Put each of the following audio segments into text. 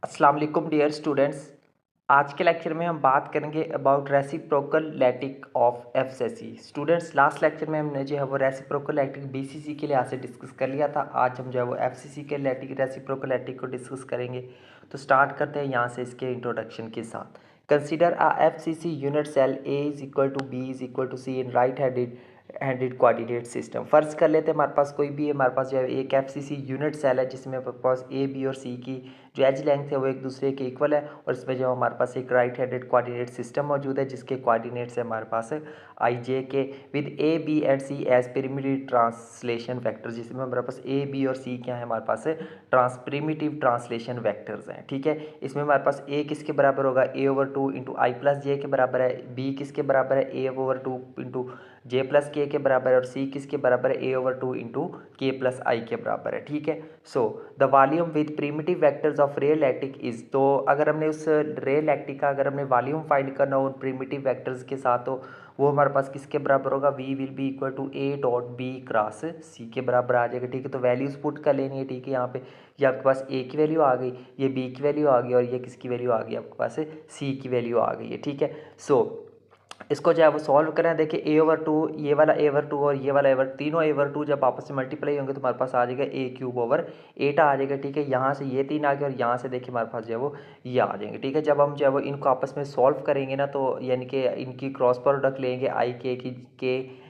अस्सलाम वालेकुम dear students. आज के लेक्चर में हम बात करेंगे about reciprocal lattice of FCC. Students, last lecture में हमने जो है वो रेसिप्रोकल लैटिक बीसीसी के लिहाज से डिस्कस कर लिया था। आज हम जो है वो एफसीसी के लैटिक रेसिप्रोकल लैटिक को डिस्कस करेंगे। तो स्टार्ट करते हैं यहाँ से इसके इंट्रोडक्शन के साथ। Consider a FCC unit cell A is equal to B is equal to C in right handed coordinate system. फर्ज कर लेते हैं हमारे पास कोई भी हमारे पास जो है एक एफसीसी यूनिट सेल है जिसमें हमारे पास ए बी और सी की जो एज लेंथ है वो एक दूसरे के इक्वल है और इसमें जो हमारे पास एक राइट हैंडेड कोऑर्डिनेट सिस्टम मौजूद है जिसके कोऑर्डिनेट्स है हमारे पास I J K with A B and C as primitive translation vector, जिसमें हमारे पास ए बी और सी क्या है हमारे पास प्रिमिटिव ट्रांसलेशन वेक्टर्स हैं। ठीक है, इसमें हमारे पास ए किसके बराबर होगा, ए ओवर टू इंटू आई प्लस जे के बराबर है। बी किसके बराबर है, ए ओवर टू इंटू जे प्लस के बराबर है। और सी किसके बराबर है, ए ओवर टू इंटू के प्लस आई के बराबर है। ठीक है, so the volume with primitive vectors of real lattice is, तो अगर हमने उस रियल लैटिक का अगर हमने वॉल्यूम फाइंड करना हो उन प्रिमिटिव वेक्टर्स के साथ, तो वो हमारे पास किसके बराबर होगा, we will be equal to A dot b cross c के बराबर आ जाएगा। ठीक है, तो वैल्यूज पुट कर लेनी है। ठीक है, यहाँ पे ये आपके पास ए की वैल्यू आ गई, ये बी की वैल्यू आ गई और ये किसकी वैल्यू आ गई, आपके पास सी की वैल्यू आ गई है। ठीक है, सो इसको जो है वो सॉल्व करें। देखिए ए ओवर टू, ये वाला ए ओवर टू और ये वाला एवर, तीनों ए ओवर टू जब आपस में मल्टीप्लाई होंगे तो हमारे पास आ जाएगा ए क्यूब ओवर 8 आ जाएगा। ठीक है, यहाँ से ये 3 आ गए और यहाँ से देखिए हमारे पास जो है वो ये आ जाएंगे। ठीक है, जब हम जो है वो इनको आपस में सॉल्व करेंगे ना, तो यानी कि इनकी क्रॉस प्रोडक्ट लेंगे आई के की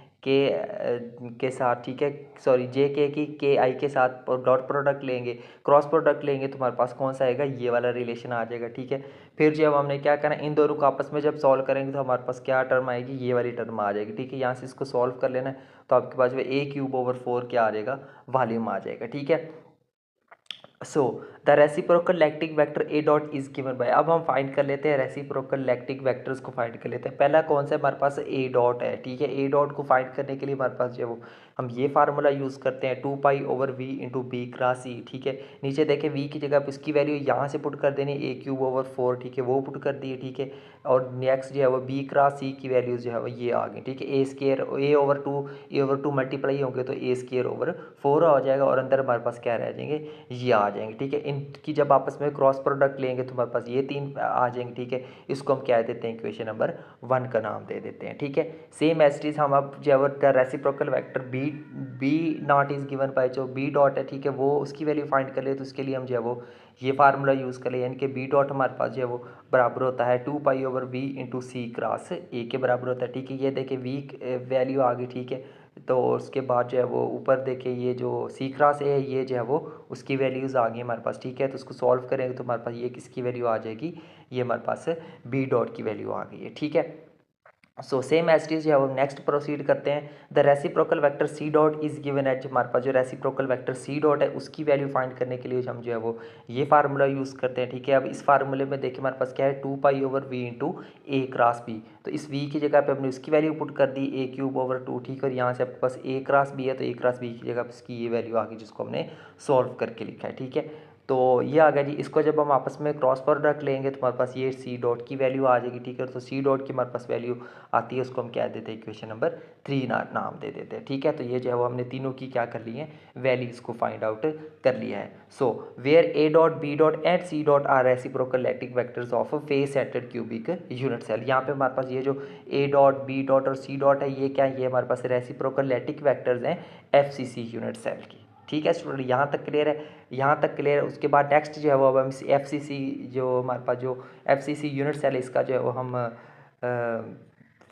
के साथ। ठीक है, सॉरी जे के की के आई के साथ डॉट प्रोडक्ट लेंगे, क्रॉस प्रोडक्ट लेंगे तो हमारे पास कौन सा आएगा, ये वाला रिलेशन आ जाएगा। ठीक है, फिर जब हमने क्या करना, इन दोनों को आपस में जब सॉल्व करेंगे तो हमारे पास क्या टर्म आएगी, ये वाली टर्म आ जाएगी। ठीक है, यहाँ से इसको सॉल्व कर लेना है तो आपके पास जो ए क्यूब ओवर 4 क्या आ जाएगा, वॉल्यूम आ जाएगा। ठीक है, so the reciprocal lactic vector A dot is given bye, अब हम फाइंड कर लेते हैं रेसिप्रोकल लैक्टिक वेक्टर्स को फाइंड कर लेते हैं। पहला कौन सा हमारे पास ए डॉट है। ठीक है, ए डॉट को फाइंड करने के लिए हमारे पास जो है वो हम ये फार्मूला यूज़ करते हैं 2 pi over we into b cross c. ठीक है, नीचे देखें वी की जगह पर इसकी वैल्यू यहाँ से पुट कर देनी ए क्यूब ओवर 4। ठीक है, वो पुट कर दिए। ठीक है, और नेक्स्ट जो है वो बी क्रॉस सी की वैल्यूज जो है वो ये आ गई। ठीक है, ए square A over to multiply होंगे तो ए स्केयर ओवर 4 आ जाएगा और अंदर हमारे पास क्या रह जाएंगे, ये आ जाएंगे। ठीक है, इनकी जब आपस में क्रॉस प्रोडक्ट लेंगे तो हमारे पास ये 3 आ जाएंगे। ठीक है, इसको हम क्या देते हैं, इक्वेशन नंबर 1 का नाम दे देते हैं। ठीक है, सेम एज इट इज हम अब जो है the reciprocal vector B not is given by, जो बी डॉट है ठीक है वो उसकी वैल्यू फाइंड कर ले, तो उसके लिए हम जो है वो ये फार्मूला यूज़ कर ले, यानी कि बी डॉट हमारे पास जो है वो बराबर होता है 2 pi over we into C cross A के बराबर होता है। ठीक है, ये देखिए वी वैल्यू आ गई। ठीक है, तो उसके बाद जो है वो ऊपर देखिए ये जो सी क्रॉस ए है ये जो है वो उसकी वैल्यूज़ आ गई हमारे पास। ठीक है, तो उसको सॉल्व करेंगे तो हमारे पास ये किसकी वैल्यू आ जाएगी, ये हमारे पास बी डॉट की वैल्यू आ गई है। ठीक है, so same as it is जो है नेक्स्ट प्रोसीड करते हैं। The reciprocal vector C dot is given as, हमारे पास जो रेसिप्रोकल वेक्टर सी डॉट है उसकी वैल्यू फाइंड करने के लिए हम जो है वो ये फार्मूला यूज़ करते हैं। ठीक है, अब इस फार्मूले में देखिए हमारे पास क्या है 2 pi over we into A cross B, तो इस वी की जगह पे हमने उसकी वैल्यू पुट कर दी ए क्यूब ओवर 2। ठीक है, और यहाँ से आपके पास ए क्रॉस बी है तो ए क्रॉस बी की जगह पे इसकी ये वैल्यू आ गई जिसको हमने सॉल्व करके लिखा है। ठीक है, तो ये आ गया जी। इसको जब हम आपस में क्रॉस प्रोडक्ट लेंगे तो हमारे पास ये सी डॉट की वैल्यू आ जाएगी। ठीक है, तो सी डॉट की हमारे पास वैल्यू आती है, उसको हम क्या देते हैं, इक्वेशन नंबर 3 नाम दे देते हैं। ठीक है, तो ये जो है वो हमने तीनों की क्या कर ली है, वैल्यूज को फाइंड आउट कर लिया है। So where A dot B dot and C dot are reciprocal lattice vectors of face centred cubic unit cell, यहाँ पे हमारे पास ये जो ए डॉट बी डॉट और सी डॉट है ये क्या है, ये हमारे पास रेसिप्रोकल लैटिक वेक्टर्स हैं एफसीसी यूनिट सेल की। ठीक है स्टूडेंट, यहाँ तक क्लियर है, यहाँ तक क्लियर है। उसके बाद नेक्स्ट जो है वो अब हम एफसीसी जो हमारे पास जो एफसीसी यूनिट सेल इसका जो है वो हम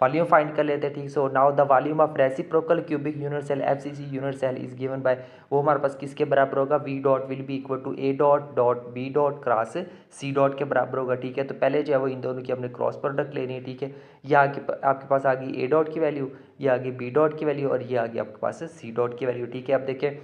वॉल्यूम फाइंड कर लेते हैं। ठीक, so now the volume of reciprocal cubic unit cell FCC unit cell is given by, वो हमारे पास किसके बराबर होगा, V dot will be equal to A dot dot B dot cross C dot के बराबर होगा। ठीक है, तो पहले जो है वो इन दोनों की हमने क्रॉस प्रोडक्ट लेनी है। ठीक है, ये आपके पास आ गई ए डॉट की वैल्यू, ये आ गई बी डॉट की वैल्यू और ये आ गई आपके पास सी डॉट की वैल्यू। ठीक है, अब देखिए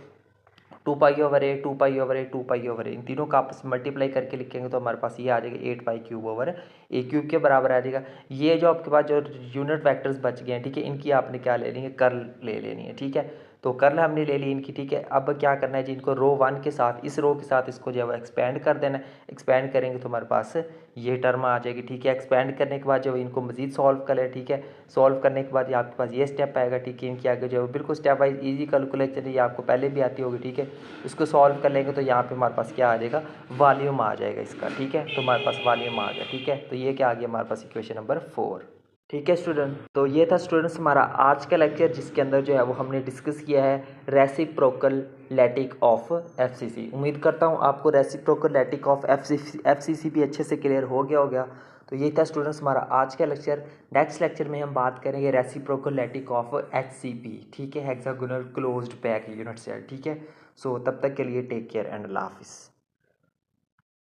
2 पाई ओवर ए 2 पाई ओवर ए 2 पाई ओवर ए, इन तीनों का आपस में मल्टीप्लाई करके लिखेंगे तो हमारे पास ये आ जाएगा 8 पाई क्यूब ओवर ए क्यूब के बराबर आ जाएगा। ये जो आपके पास जो यूनिट वेक्टर्स बच गए हैं, ठीक है, इनकी आपने क्या ले लेनी है, कर्ल ले लेनी है। ठीक है, तो कर्ल हमने ले ली इनकी, ठीक है। अब क्या करना है जी, इनको रो 1 के साथ, इस रो के साथ इसको जो है एक्सपेंड कर देना है। एक्सपेंड करेंगे तो हमारे पास ये टर्म आ जाएगी, ठीक है। एक्सपेंड करने के बाद जब इनको मजीद सॉल्व करें, ठीक है, सॉल्व करने के बाद ये आपके पास ये स्टेप आएगा, ठीक है। इनकी आगे जो है बिल्कुल स्टेप वाइज ईजी कैलकुलेशन, ये आपको पहले भी आती होगी, ठीक है। इसको सॉल्व कर लेंगे तो यहाँ पे हमारे पास क्या आ जाएगा, वॉल्यूम आ जाएगा इसका, ठीक है। तो हमारे पास वॉल्यूम आ गया, ठीक है। तो ये क्या आ गया हमारे पास, इक्वेशन नंबर 4, ठीक है स्टूडेंट। तो ये था स्टूडेंट्स हमारा आज का लेक्चर, जिसके अंदर जो है वो हमने डिस्कस किया है रेसिप्रोकल लैटिक ऑफ एफसीसी। उम्मीद करता हूँ आपको रेसिप्रोकल लैटिक ऑफ एफसीसी भी अच्छे से क्लियर हो गया होगा। तो ये था स्टूडेंट्स हमारा आज का लेक्चर। नेक्स्ट लेक्चर में हम बात करेंगे रेसिप्रोकल लैटिक ऑफ एचसीपी, ठीक है, hexagonal closed pack unit cell, ठीक है। सो तब तक के लिए टेक केयर एंड अल्लाह हाफिज़।